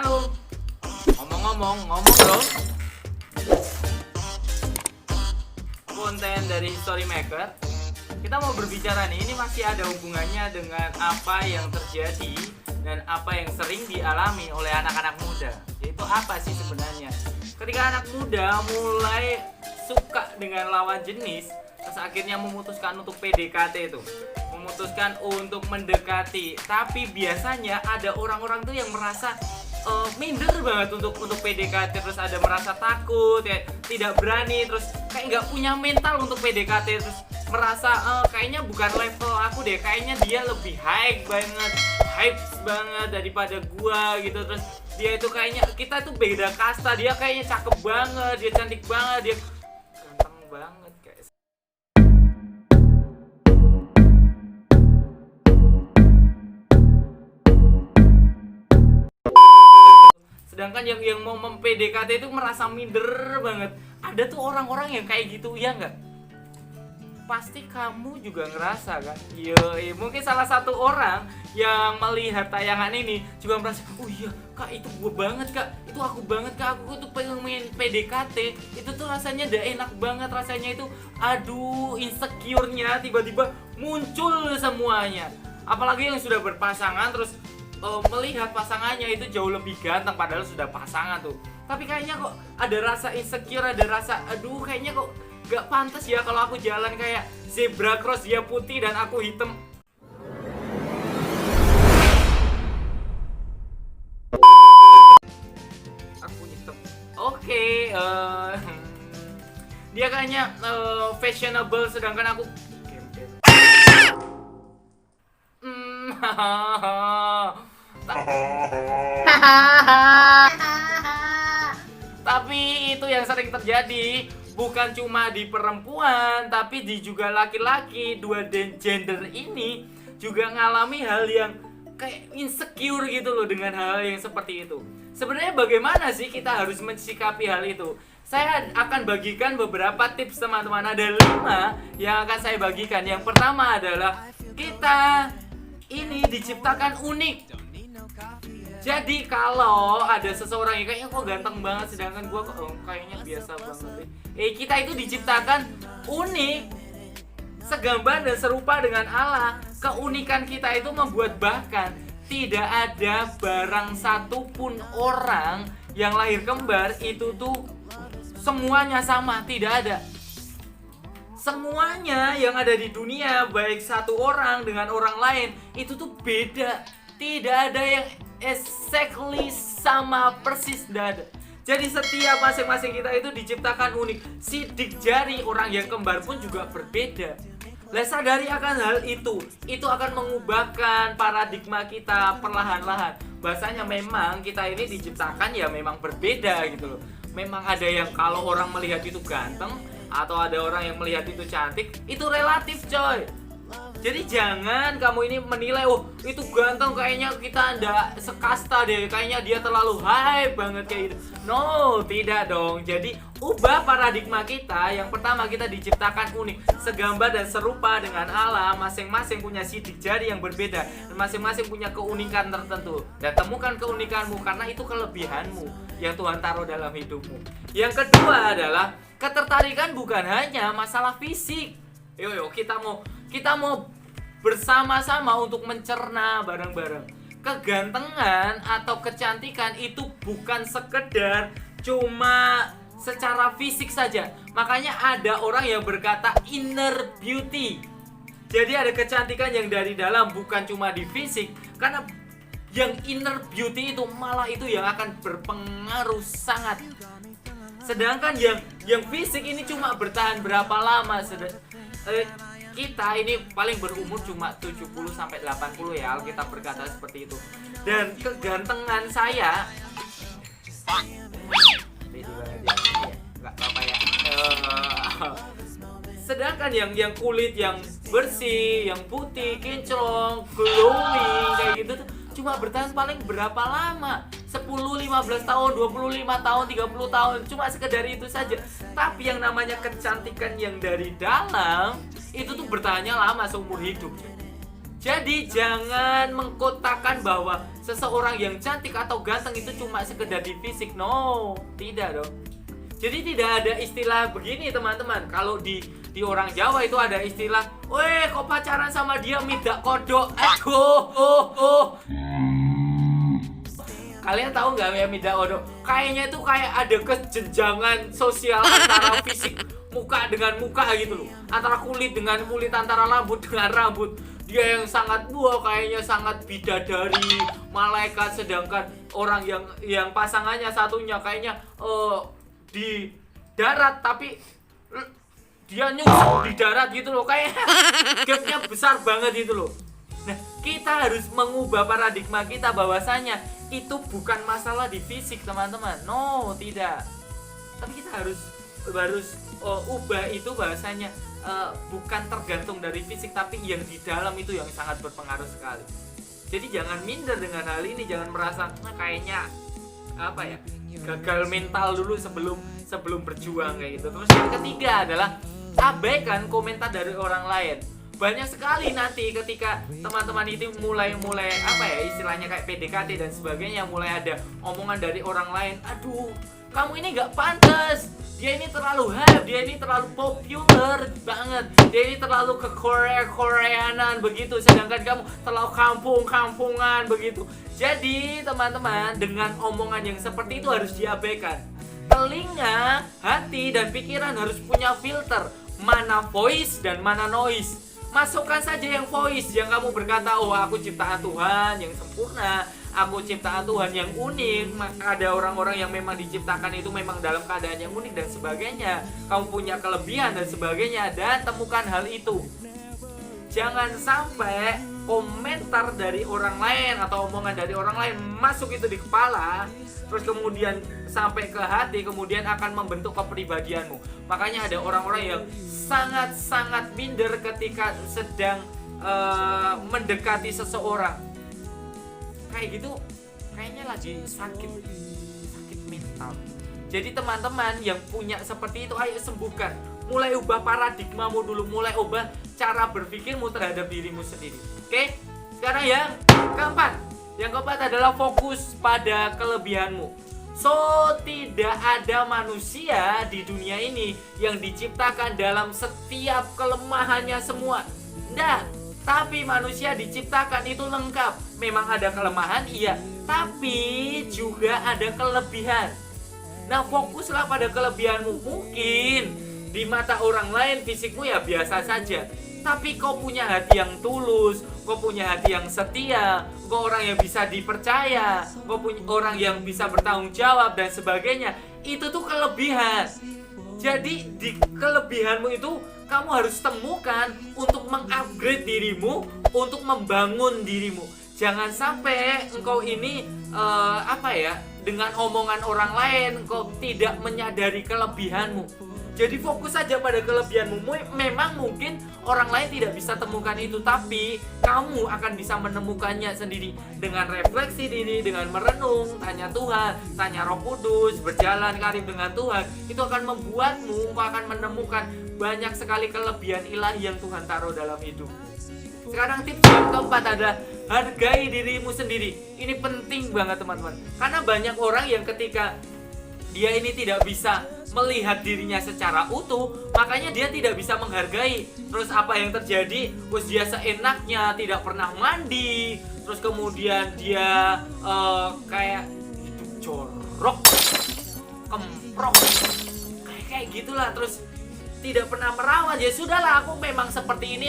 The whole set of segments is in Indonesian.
Halo. Ngomong dong. Konten dari Storymaker. Kita mau berbicara nih, ini masih ada hubungannya dengan apa yang terjadi dan apa yang sering dialami oleh anak-anak muda. Yaitu apa sih sebenarnya? Ketika anak muda mulai suka dengan lawan jenis, terus akhirnya memutuskan untuk PDKT itu, memutuskan untuk mendekati. Tapi biasanya ada orang-orang tuh yang merasa minder banget untuk PDKT, terus ada merasa takut, kayak tidak berani, terus kayak nggak punya mental untuk PDKT, terus merasa kayaknya bukan level aku deh, kayaknya dia lebih hype banget daripada gua gitu. Terus dia itu kayaknya, kita tuh beda kasta, dia kayaknya cakep banget, dia cantik banget, dia ganteng banget kayak. Sedangkan yang mau mem-PDKT itu merasa minder banget. Ada tuh orang-orang yang kayak gitu, ya nggak? Pasti kamu juga ngerasa kan? Yoi, mungkin salah satu orang yang melihat tayangan ini juga merasa, oh iya kak, itu gue banget kak, itu aku banget kak, aku tuh pengen main PDKT, itu tuh rasanya udah enak banget, rasanya itu aduh, insecure-nya tiba-tiba muncul semuanya. Apalagi yang sudah berpasangan terus melihat pasangannya itu jauh lebih ganteng padahal sudah pasangan tuh, tapi kayaknya kok ada rasa insecure, ada rasa aduh kayaknya kok gak pantas ya kalau aku jalan kayak zebra cross, dia putih dan aku hitam. Aku hitam. Oke, dia kayaknya fashionable sedangkan aku gembel. Tapi itu yang sering terjadi bukan cuma di perempuan, tapi di juga laki-laki. Dua gender ini juga ngalami hal yang kayak insecure gitu loh dengan hal yang seperti itu. Sebenarnya bagaimana sih kita harus mensikapi hal itu? Saya akan bagikan beberapa tips teman-teman. Ada 5 yang akan saya bagikan. Yang pertama adalah kita ini diciptakan unik. Jadi kalau ada seseorang yang kayaknya kok ganteng banget sedangkan gua kok kayaknya biasa banget. Kita itu diciptakan unik, segambar dan serupa dengan Allah. Keunikan kita itu membuat bahkan tidak ada barang satupun orang yang lahir kembar itu tuh semuanya sama, tidak ada. Semuanya yang ada di dunia, baik satu orang dengan orang lain, itu tuh beda. Tidak ada yang exactly sama persis, tidak ada. Jadi setiap masing-masing kita itu diciptakan unik. Sidik jari orang yang kembar pun juga berbeda. Sadari akan hal itu akan mengubahkan paradigma kita perlahan-lahan. Bahasanya memang kita ini diciptakan ya memang berbeda gitu loh. Memang ada yang kalau orang melihat itu ganteng, atau ada orang yang melihat itu cantik, itu relatif coy. Jadi jangan kamu ini menilai, oh itu ganteng kayaknya kita ndak sekasta deh, kayaknya dia terlalu hype banget kayak gitu. No, tidak dong. Jadi ubah paradigma kita. Yang pertama, kita diciptakan unik, segambar dan serupa dengan Allah. Masing-masing punya sidik jari yang berbeda dan masing-masing punya keunikan tertentu. Dan temukan keunikanmu karena itu kelebihanmu yang Tuhan taruh dalam hidupmu. Yang kedua adalah ketertarikan bukan hanya masalah fisik. Yo, kita mau bersama-sama untuk mencerna bareng-bareng. Kegantengan atau kecantikan itu bukan sekedar cuma secara fisik saja. Makanya ada orang yang berkata inner beauty. Jadi ada kecantikan yang dari dalam, bukan cuma di fisik. Karena yang inner beauty itu malah itu yang akan berpengaruh sangat. Sedangkan yang fisik ini cuma bertahan berapa lama. Kita ini paling berumur cuma 70 sampai 80 ya, Alkitab berkata seperti itu. Dan kegantengan saya nggak apa-apa ya. Sedangkan yang kulit yang bersih, yang putih, kinclong, glowing kayak gitu tuh cuma bertahan paling berapa lama? 10, 15 tahun, 25 tahun, 30 tahun, cuma sekedar itu saja. Tapi yang namanya kecantikan yang dari dalam itu tuh bertahannya lama, seumur hidup. Jadi jangan mengkotakkan bahwa seseorang yang cantik atau ganteng itu cuma sekedar di fisik. No, tidak dong. Jadi tidak ada istilah begini teman-teman. Kalau di orang Jawa itu ada istilah, "Weh, kok pacaran sama dia midak kodok?" Aduh, Kalian tahu nggak ya midak kodok? Kayaknya itu kayak ada kejenjangan sosial antara fisik muka dengan muka gitu loh. Antara kulit dengan kulit, antara rambut dengan rambut. Dia yang sangat kayaknya sangat bidadari, malaikat, sedangkan orang yang pasangannya satunya kayaknya di darat tapi dia nyusul di darat gitu loh, kayak gapnya besar banget gitu loh. Nah, kita harus mengubah paradigma kita bahwasanya itu bukan masalah di fisik teman-teman. No, tidak. Tapi kita harus ubah itu bahwasanya bukan tergantung dari fisik, tapi yang di dalam itu yang sangat berpengaruh sekali. Jadi jangan minder dengan hal ini, jangan merasa kayaknya gagal mental dulu sebelum berjuang kayak gitu. Terus yang ketiga adalah abaikan komentar dari orang lain. Banyak sekali nanti ketika teman-teman itu mulai istilahnya kayak PDKT dan sebagainya, mulai ada omongan dari orang lain, "Aduh, kamu ini nggak pantas, dia ini terlalu hype, dia ini terlalu populer banget, dia ini terlalu ke Koreanan begitu, sedangkan kamu terlalu kampungan begitu." Jadi teman-teman, dengan omongan yang seperti itu harus diabaikan. Telinga, hati, dan pikiran harus punya filter, mana voice dan mana noise. Masukkan saja yang voice, yang kamu berkata, "Oh, aku ciptaan Tuhan yang sempurna, aku ciptaan Tuhan yang unik." Ada orang-orang yang memang diciptakan itu memang dalam keadaan yang unik dan sebagainya. Kamu punya kelebihan dan sebagainya, dan temukan hal itu. Jangan sampai komentar dari orang lain atau omongan dari orang lain masuk itu di kepala, terus kemudian sampai ke hati, kemudian akan membentuk kepribadianmu. Makanya ada orang-orang yang sangat-sangat minder ketika sedang mendekati seseorang. Kayak gitu, kayaknya lagi sakit mental. Jadi teman-teman yang punya seperti itu, ayo sembuhkan. Mulai ubah paradigmamu dulu, mulai ubah cara berpikirmu terhadap dirimu sendiri. Oke? Sekarang yang keempat adalah fokus pada kelebihanmu. So, tidak ada manusia di dunia ini yang diciptakan dalam setiap kelemahannya semua. Nah, tapi manusia diciptakan itu lengkap. Memang ada kelemahan, iya, tapi juga ada kelebihan. Nah, fokuslah pada kelebihanmu. Mungkin di mata orang lain fisikmu ya biasa saja, tapi kau punya hati yang tulus, kau punya hati yang setia, kau orang yang bisa dipercaya, kau punya orang yang bisa bertanggung jawab dan sebagainya. Itu tuh kelebihan. Jadi di kelebihanmu itu kamu harus temukan untuk mengupgrade dirimu, untuk membangun dirimu. Jangan sampai engkau ini dengan omongan orang lain engkau tidak menyadari kelebihanmu. Jadi fokus saja pada kelebihanmu. Memang mungkin orang lain tidak bisa temukan itu, tapi kamu akan bisa menemukannya sendiri dengan refleksi diri, dengan merenung, tanya Tuhan, tanya Roh Kudus, berjalan karib dengan Tuhan. Itu akan membuatmu akan menemukan banyak sekali kelebihan ilahi yang Tuhan taruh dalam hidup. Sekarang tips yang keempat adalah hargai dirimu sendiri. Ini penting banget teman-teman. Karena banyak orang yang ketika dia ini tidak bisa melihat dirinya secara utuh, makanya dia tidak bisa menghargai. Terus apa yang terjadi? Terus dia seenaknya, tidak pernah mandi. Terus kemudian dia kayak jorok, kemprok, kayak gitulah. Terus tidak pernah merawat. Ya sudahlah, aku memang seperti ini.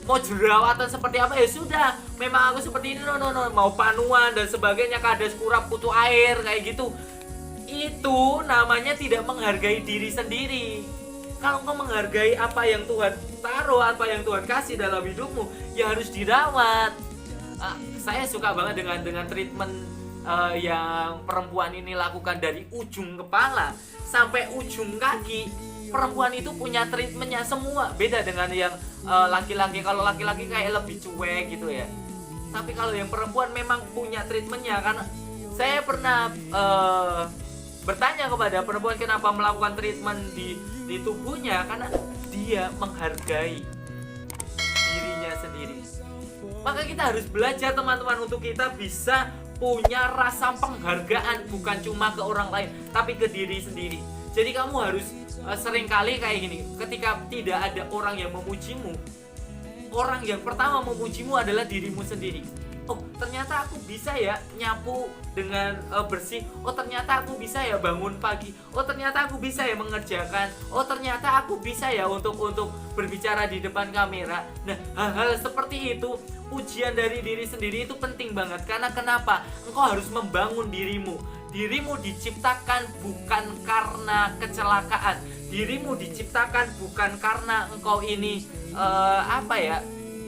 Mau jerawatan seperti apa ya sudah. Memang aku seperti ini. No. Mau panuan dan sebagainya, kades kurap kutu air kayak gitu. Itu namanya tidak menghargai diri sendiri. Kalau kau menghargai apa yang Tuhan taruh, apa yang Tuhan kasih dalam hidupmu, ya harus dirawat. Saya suka banget dengan treatment yang perempuan ini lakukan dari ujung kepala sampai ujung kaki. Perempuan itu punya treatmentnya semua. Beda dengan yang laki-laki. Kalau laki-laki kayak lebih cuek gitu ya. Tapi kalau yang perempuan memang punya treatmentnya. Karena saya pernah bertanya kepada perempuan kenapa melakukan treatment di tubuhnya, karena dia menghargai dirinya sendiri. Maka kita harus belajar teman-teman untuk kita bisa punya rasa penghargaan, bukan cuma ke orang lain tapi ke diri sendiri. Jadi kamu harus seringkali kayak gini, ketika tidak ada orang yang memujimu, orang yang pertama memujimu adalah dirimu sendiri. Oh, ternyata aku bisa ya nyapu dengan bersih. Oh, ternyata aku bisa ya bangun pagi. Oh, ternyata aku bisa ya mengerjakan. Oh, ternyata aku bisa ya untuk berbicara di depan kamera. Nah, hal-hal seperti itu, pujian dari diri sendiri itu penting banget. Karena kenapa? Engkau harus membangun dirimu. Dirimu diciptakan bukan karena kecelakaan. Dirimu diciptakan bukan karena engkau ini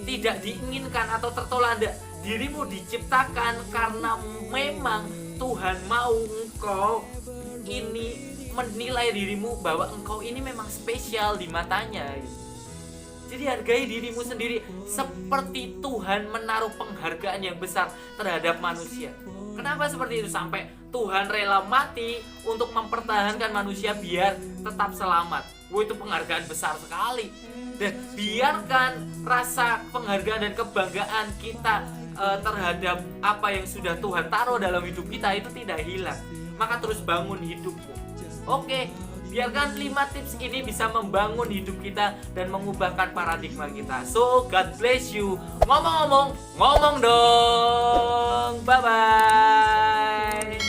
tidak diinginkan atau tertolak. Dirimu diciptakan karena memang Tuhan mau engkau ini menilai dirimu bahwa engkau ini memang spesial di matanya. Jadi hargai dirimu sendiri seperti Tuhan menaruh penghargaan yang besar terhadap manusia. Kenapa seperti itu? Sampai Tuhan rela mati untuk mempertahankan manusia biar tetap selamat. Itu penghargaan besar sekali. Dan biarkan rasa penghargaan dan kebanggaan kita terhadap apa yang sudah Tuhan taruh dalam hidup kita itu tidak hilang. Maka terus bangun hidupmu. Oke, biarkan 5 tips ini bisa membangun hidup kita dan mengubahkan paradigma kita. So, God bless you. Ngomong dong. Bye-bye.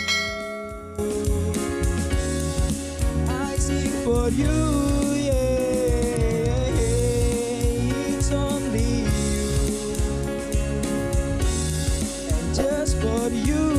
I sing for you, yeah, it's only you, and just for you.